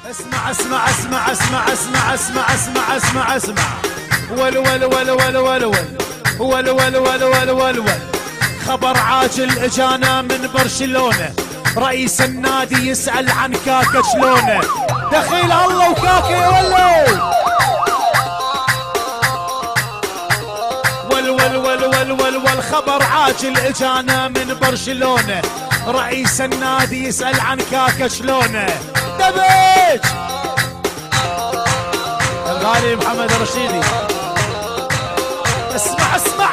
اسمع اسمع اسمع اسمع اسمع اسمع اسمع اسمع اسمع ول ول ول ول ول ول ول ول ول ول ول ول خبر عاجل اجانا من برشلونة، رئيس النادي يسأل عن كاكا شلونه. دخيل الله وكاكا ولو ول ول ول ول ول خبر عاجل اجانا من برشلونة، رئيس النادي يسأل عن كاكا شلونه. دبج الغالي محمد الرشيدي. اسمع اسمع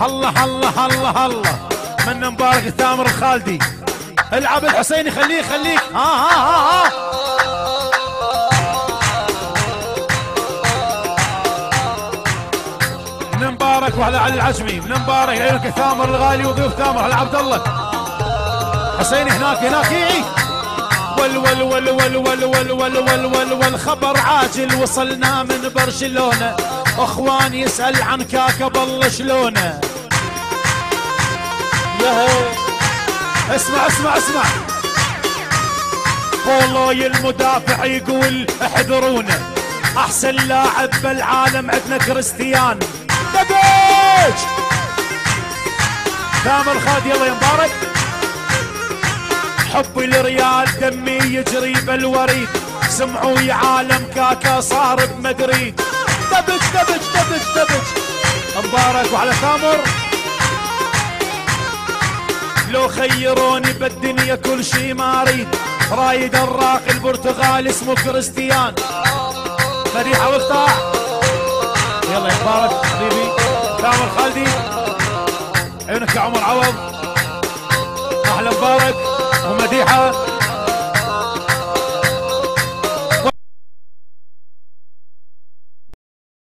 الله الله الله الله من مبارك الثامر الخالدي. العب الحسيني خليك ها من مبارك وعلى علي العجمي. من مبارك عيونك الثامر الغالي وضيوف ثامر على عبد الله حسيني هناك يعي. ول ول ول ول ول ول ول ول ول ول خبر عاجل وصلنا من برشلونة، اخوان يسأل عن كاكا بالله شلونه. اسمع اسمع اسمع بولوي المدافع يقول احذرونا، احسن لاعب بالعالم عندنا كريستيان. دبيج ثامر خالد يلا يا مبارك. حبي لريال دمي يجري بالوريد، سمعوا يا عالم كاكا صار بمدريد. دبج دبج دبج دبج مبارك وعلى ثامر. لو خيروني بالدنيا كل شي ما اريد، رايد الراقي البرتغالي اسمه كريستيان. مديحة وافتح يلا يا مبارك حبيبي. ثامر خالدي عيونك يا عمر عوض. احلى مبارك ومديحة